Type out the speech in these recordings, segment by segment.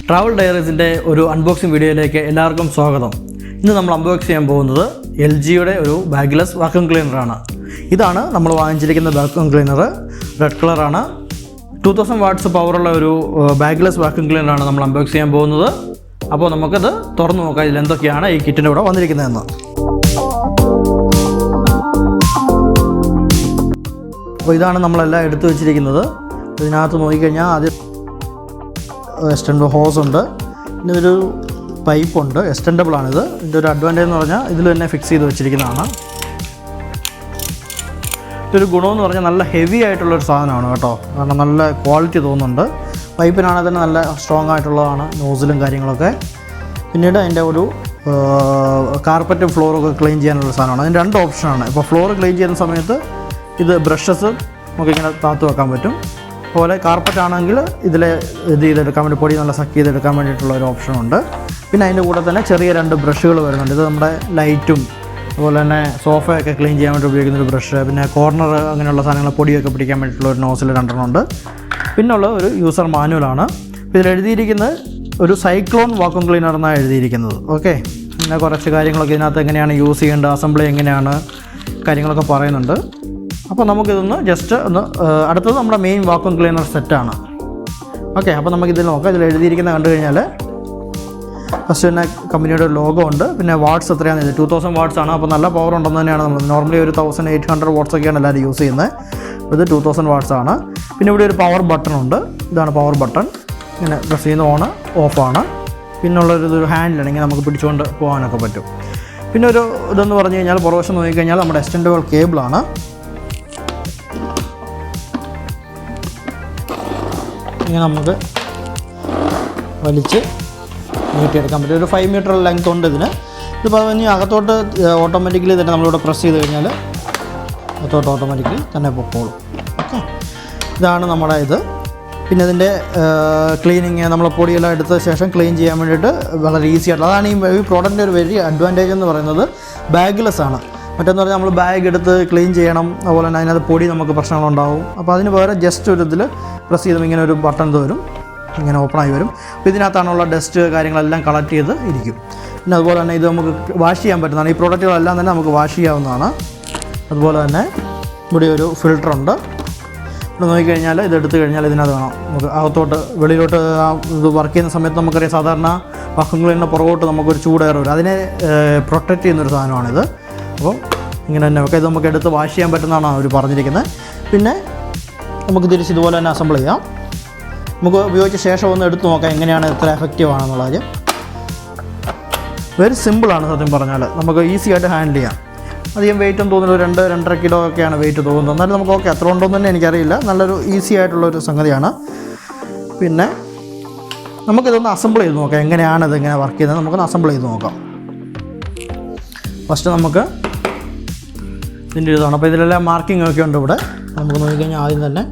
Travel ഡയറീസിൻ്റെ ഒരു unboxing വീഡിയോയിലേക്ക് എല്ലാവർക്കും സ്വാഗതം. ഇന്ന് നമ്മൾ അൺബോക്സ് ചെയ്യാൻ പോകുന്നത് LGയുടെ ഒരു ബാഗ്ലെസ് വാക്യൂം ക്ലീനറാണ്. ഇതാണ് നമ്മൾ വാങ്ങിച്ചിരിക്കുന്ന വാക്യൂം ക്ലീനർ. റെഡ് കളറാണ്. 2000 വാട്ട്സ് പവറുള്ള ഒരു ബാഗ്ലെസ് വാക്യൂം ക്ലീനറാണ് നമ്മൾ അൺബോക്സ് ചെയ്യാൻ പോകുന്നത്. അപ്പോൾ നമുക്കത് തുറന്നു നോക്കാം ഇതിൽ എന്തൊക്കെയാണ് ഈ കിറ്റിൻ്റെ കൂടെ വന്നിരിക്കുന്നതെന്ന്. അപ്പോൾ ഇതാണ് നമ്മളെല്ലാം എടുത്തു വെച്ചിരിക്കുന്നത്. ഇതിനകത്ത് നോക്കിക്കഴിഞ്ഞാൽ ആദ്യം എക്സ്റ്റൻഡ് ഹോസ് ഉണ്ട്, പിന്നെ ഒരു പൈപ്പുണ്ട്. എക്സ്റ്റൻഡബിളാണിത്. ഇതിൻ്റെ ഒരു അഡ്വാൻറ്റേജ് എന്ന് പറഞ്ഞാൽ ഇതിൽ തന്നെ ഫിക്സ് ചെയ്ത് വെച്ചിരിക്കുന്നതാണ്. ഇതൊരു ഗുണമെന്ന് പറഞ്ഞാൽ നല്ല ഹെവി ആയിട്ടുള്ളൊരു സാധനമാണ് കേട്ടോ, കാരണം നല്ല ക്വാളിറ്റി തോന്നുന്നുണ്ട്. പൈപ്പിനാണെങ്കിൽ തന്നെ നല്ല സ്ട്രോങ് ആയിട്ടുള്ളതാണ്, നോസിലും കാര്യങ്ങളൊക്കെ. പിന്നീട് അതിൻ്റെ ഒരു കാർപ്പറ്റും ഫ്ലോറൊക്കെ ക്ലീൻ ചെയ്യാനുള്ള സാധനമാണ്. അതിന് 2 ഓപ്ഷനാണ്. ഇപ്പോൾ ഫ്ലോർ ക്ലീൻ ചെയ്യുന്ന സമയത്ത് ഇത് ബ്രഷസ് നമുക്കിങ്ങനെ താത്തു വെക്കാൻ പറ്റും. അതുപോലെ കാർപ്പറ്റ് ആണെങ്കിൽ ഇത് ചെയ്തെടുക്കാൻ വേണ്ടി പൊടി നല്ല സക്ക് ചെയ്തെടുക്കാൻ വേണ്ടിയിട്ടുള്ള ഒരു ഓപ്ഷനുണ്ട്. പിന്നെ അതിൻ്റെ കൂടെ തന്നെ ചെറിയ 2 ബ്രഷുകൾ വരുന്നുണ്ട്. ഇത് നമ്മുടെ ലൈറ്റും അതുപോലെ തന്നെ സോഫയൊക്കെ ക്ലീൻ ചെയ്യാൻ വേണ്ടി ഉപയോഗിക്കുന്ന ഒരു ബ്രഷ്, പിന്നെ കോർണർ അങ്ങനെയുള്ള സാധനങ്ങൾ പൊടിയൊക്കെ പിടിക്കാൻ വേണ്ടിയിട്ടുള്ള ഒരു നോസിൽ 2 ഉണ്ട്. പിന്നുള്ള ഒരു യൂസർ മാനുവലാണ്. ഇതിൽ എഴുതിയിരിക്കുന്നത് ഒരു സൈക്ലോൺ വാക്യൂം ക്ലീനർ എന്നാണ് എഴുതിയിരിക്കുന്നത്. ഓക്കെ, പിന്നെ കുറച്ച് കാര്യങ്ങളൊക്കെ ഇതിനകത്ത് എങ്ങനെയാണ് യൂസ് ചെയ്യേണ്ടത്, അസംബ്ലി എങ്ങനെയാണ്, കാര്യങ്ങളൊക്കെ പറയുന്നുണ്ട്. അപ്പോൾ നമുക്കിതൊന്ന് ജസ്റ്റ് ഒന്ന് അടുത്തത് നമ്മുടെ മെയിൻ വാക്യൂം ക്ലീനർ സെറ്റാണ്. ഓക്കെ, അപ്പോൾ നമുക്കിതിൽ നോക്കാം. ഇതിൽ എഴുതിയിരിക്കുന്നത് കണ്ടു കഴിഞ്ഞാൽ ഫസ്റ്റ് തന്നെ കമ്പനിയുടെ ലോഗോ ഉണ്ട്. പിന്നെ വാട്ട്സ് എത്രയാണെന്ന് 2000 വാട്ട്സ് ആണ്. അപ്പോൾ നല്ല പവർ ഉണ്ടെന്ന് തന്നെയാണ് നമ്മൾ നോർമലി ഒരു 1800 വാട്ട്സ് ഒക്കെയാണ് എല്ലാവരും യൂസ് ചെയ്യുന്നത്. ഇത് 2000 വാട്ട്സ് ആണ്. പിന്നെ ഇവിടെ ഒരു പവർ ബട്ടൺ ഉണ്ട്. ഇതാണ് പവർ ബട്ടൺ. ഇങ്ങനെ പ്രസ് ചെയ്യുന്ന ഓണ് ഓഫാണ്. പിന്നുള്ളൊരു ഹാൻഡിലാണ്, ഇങ്ങനെ നമുക്ക് പിടിച്ചുകൊണ്ട് പോകാനൊക്കെ പറ്റും. പിന്നെ ഒരു ഇതെന്ന് പറഞ്ഞു കഴിഞ്ഞാൽ പുറവശം നോക്കിക്കഴിഞ്ഞാൽ നമ്മുടെ എക്സ്റ്റൻഡബിൾ കേബിളാണ്. ഇങ്ങനെ നമുക്ക് വലിച്ച് നീട്ടിയെടുക്കാൻ പറ്റും. ഒരു 5 മീറ്റർ ലെങ്ത് ഉണ്ട് ഇതിന്. ഇതിപ്പോൾ ഇനി അകത്തോട്ട് ഓട്ടോമാറ്റിക്കലി തന്നെ നമ്മളിവിടെ പ്രസ് ചെയ്ത് കഴിഞ്ഞാൽ അകത്തോട്ട് ഓട്ടോമാറ്റിക്കലി തന്നെ പൊക്കോളും. ഓക്കെ, ഇതാണ് നമ്മുടെ ഇത്. പിന്നെ ഇതിൻ്റെ ക്ലീനിങ് നമ്മൾ പൊടിയെല്ലാം എടുത്ത ശേഷം ക്ലീൻ ചെയ്യാൻ വേണ്ടിയിട്ട് വളരെ ഈസി ആയിട്ടുള്ള, അതാണ് ഈ പ്രോഡക്റ്റിൻ്റെ ഒരു വലിയ അഡ്വാൻറ്റേജ് എന്ന് പറയുന്നത്. ബാഗ്ലെസ് ആണ്. മറ്റെന്ന് പറഞ്ഞാൽ നമ്മൾ ബാഗ് എടുത്ത് ക്ലീൻ ചെയ്യണം, അതുപോലെ തന്നെ അതിനകത്ത് പൊടി നമുക്ക് പ്രശ്നങ്ങളുണ്ടാവും. അപ്പോൾ അതിന് പകരം ജസ്റ്റ് ഒരു ഇതിൽ പ്രസ് ചെയ്തും ഇങ്ങനെ ഒരു ബട്ടൺ വരും, ഇങ്ങനെ ഓപ്പണായി വരും. അപ്പോൾ ഇതിനകത്താണുള്ള ഡസ്റ്റ് കാര്യങ്ങളെല്ലാം കളക്ട് ചെയ്ത് ഇരിക്കും. പിന്നെ അതുപോലെ തന്നെ ഇത് നമുക്ക് വാഷ് ചെയ്യാൻ പറ്റുന്നതാണ്. ഈ പ്രോഡക്റ്റുകളെല്ലാം തന്നെ നമുക്ക് വാഷ് ചെയ്യാവുന്നതാണ്. അതുപോലെ തന്നെ ഇവിടെ ഒരു ഫിൽറ്ററുണ്ട്. ഇവിടെ നോക്കിക്കഴിഞ്ഞാൽ ഇതെടുത്ത് കഴിഞ്ഞാൽ ഇതിനകത്ത് വേണം നമുക്ക് അകത്തോട്ട് വെളിയിലോട്ട് ഇത് വർക്ക് ചെയ്യുന്ന സമയത്ത് നമുക്കറിയാം സാധാരണ വാക്യൂം ക്ലീനറിൻ്റെ പുറകോട്ട് നമുക്കൊരു ചൂടേറെ വരും. അതിനെ പ്രൊട്ടക്റ്റ് ചെയ്യുന്നൊരു സാധനമാണിത്. അപ്പോൾ ഇങ്ങനെ തന്നെ ഒക്കെ ഇത് നമുക്ക് എടുത്ത് വാഷ് ചെയ്യാൻ പറ്റുന്നതാണ് അവർ പറഞ്ഞിരിക്കുന്നത്. പിന്നെ നമുക്ക് തിരിച്ച് ഇതുപോലെ തന്നെ അസംബിൾ ചെയ്യാം. നമുക്ക് ഉപയോഗിച്ച ശേഷം ഒന്ന് എടുത്ത് നോക്കാം എങ്ങനെയാണ്, എത്ര എഫക്റ്റീവ് ആണെന്നുള്ള കാര്യം. വെരി സിമ്പിളാണ് സത്യം പറഞ്ഞാൽ. നമുക്ക് ഈസി ആയിട്ട് ഹാൻഡിൽ ചെയ്യാം. അധികം വെയിറ്റ് ഒന്നും തോന്നുന്നില്ല. 2-2.5 കിലോ ഒക്കെയാണ് വെയിറ്റ് തോന്നുന്നത്. എന്നാലും നമുക്ക് ഓക്കെ അത്ര ഉണ്ടോയെന്ന് തന്നെ എനിക്കറിയില്ല. നല്ലൊരു ഈസി ആയിട്ടുള്ളൊരു സംഗതിയാണ്. പിന്നെ നമുക്കിതൊന്ന് അസംബിൾ ചെയ്ത് നോക്കാം എങ്ങനെയാണ് ഇതിങ്ങനെ വർക്ക് ചെയ്യുന്നത്. നമുക്കൊന്ന് അസംബിൾ ചെയ്ത് നോക്കാം. ഫസ്റ്റ് നമുക്ക് ഇതിൻ്റെ ഇതാണ്. അപ്പോൾ ഇതിലെല്ലാം മാർക്കിംഗ് ഒക്കെ ഉണ്ട് ഇവിടെ. നമുക്ക് നോക്കിക്കഴിഞ്ഞാൽ ആദ്യം തന്നെ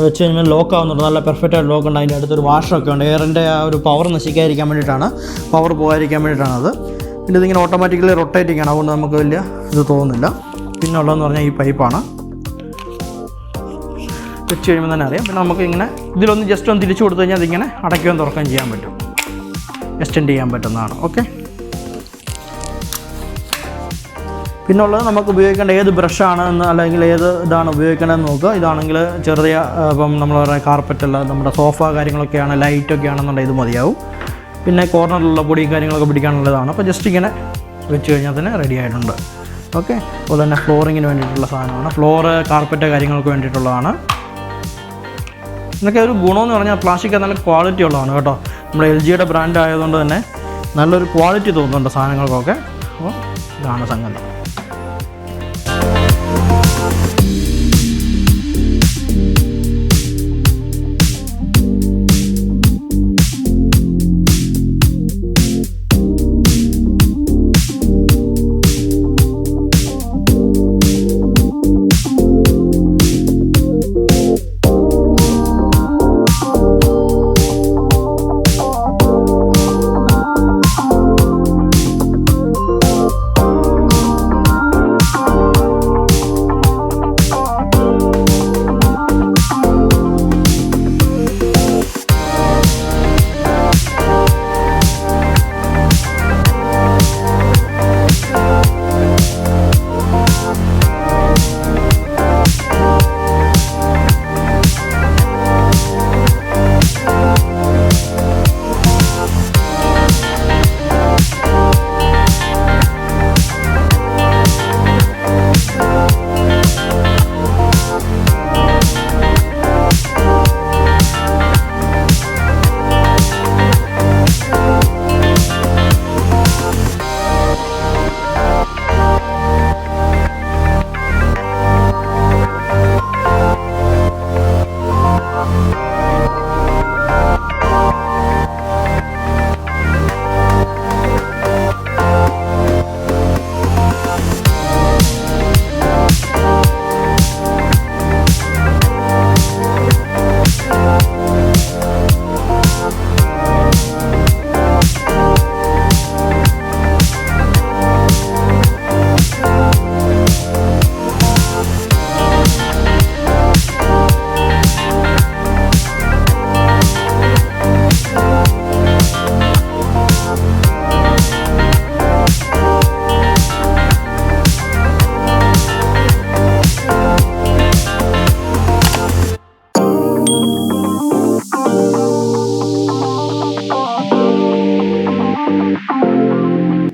വെച്ച് കഴിഞ്ഞാൽ ലോക്ക് ആവുന്നുണ്ട്. നല്ല പെർഫെക്റ്റ് ആയിട്ട് ലോക്ക് ഉണ്ട്. അതിൻ്റെ അടുത്തൊരു വാഷറൊക്കെ ഉണ്ട്. എയറിൻ്റെ ആ ഒരു പവർ നശിക്കാതിരിക്കാൻ വേണ്ടിയിട്ടാണ്, പവർ പോകാതിരിക്കാൻ വേണ്ടിയിട്ടാണത്. പിന്നെ ഇതിങ്ങനെ ഓട്ടോമാറ്റിക്കലി റൊട്ടേറ്റിംഗ് ആണ്, അതുകൊണ്ട് നമുക്ക് വലിയ ഇത് തോന്നുന്നില്ല. പിന്നെ ഉള്ളതെന്ന് പറഞ്ഞാൽ ഈ പൈപ്പാണ്. വെച്ച് കഴിയുമ്പോൾ തന്നെ അറിയാം. പിന്നെ നമുക്ക് ഇങ്ങനെ ഇതിലൊന്ന് ജസ്റ്റ് ഒന്ന് തിരിച്ചു കൊടുത്തു കഴിഞ്ഞാൽ അതിങ്ങനെ അടയ്ക്കുകയും തുറക്കുകയും ചെയ്യാൻ പറ്റും, എക്സ്റ്റെൻഡ് ചെയ്യാൻ പറ്റുന്നതാണ്. ഓക്കെ, പിന്നെ ഉള്ളത് നമുക്ക് ഉപയോഗിക്കേണ്ട ഏത് ബ്രഷാണ് എന്ന്, അല്ലെങ്കിൽ ഏത് ഇതാണ് ഉപയോഗിക്കേണ്ടതെന്ന് നോക്കുക. ഇതാണെങ്കിൽ ചെറിയ ഇപ്പം നമ്മൾ പറയുന്ന കാർപ്പറ്റല്ല, നമ്മുടെ സോഫ കാര്യങ്ങളൊക്കെയാണ്, ലൈറ്റൊക്കെ ആണെന്നുണ്ടെങ്കിൽ ഇത് മതിയാവും. പിന്നെ കോർണറിലുള്ള പൊടിയും കാര്യങ്ങളൊക്കെ പിടിക്കാനുള്ളതാണ്. അപ്പോൾ ജസ്റ്റ് ഇങ്ങനെ വെച്ച് കഴിഞ്ഞാൽ തന്നെ റെഡി ആയിട്ടുണ്ട്. ഓക്കെ, അതുപോലെ തന്നെ ഫ്ലോറിങ്ങിന് വേണ്ടിയിട്ടുള്ള സാധനമാണ്. ഫ്ലോറ് കാർപ്പറ്റ് കാര്യങ്ങൾക്ക് വേണ്ടിയിട്ടുള്ളതാണ്. ഇതൊക്കെ ഒരു ഗുണമെന്ന് പറഞ്ഞാൽ പ്ലാസ്റ്റിക് നല്ല ക്വാളിറ്റി ഉള്ളതാണ് കേട്ടോ. നമ്മുടെ LGയുടെ ബ്രാൻഡ് ആയതുകൊണ്ട് തന്നെ നല്ലൊരു ക്വാളിറ്റി തോന്നുന്നുണ്ട് സാധനങ്ങൾക്കൊക്കെ. അപ്പോൾ ഇതാണ് സംഗതി.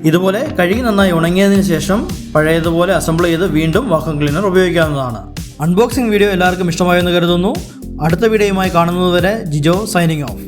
ഇതുപോലെ കഴുകി നന്നായി ഉണങ്ങിയതിന് ശേഷം പഴയതുപോലെ അസംബിൾ ചെയ്ത് വീണ്ടും വാക്വം ക്ലീനർ ഉപയോഗിക്കാവുന്നതാണ്. അൺബോക്സിംഗ് വീഡിയോ എല്ലാവർക്കും ഇഷ്ടമായെന്ന് കരുതുന്നു. അടുത്ത വീഡിയോയുമായി കാണുന്നതുവരെ ജിജോ സൈനിങ് ഓഫ്.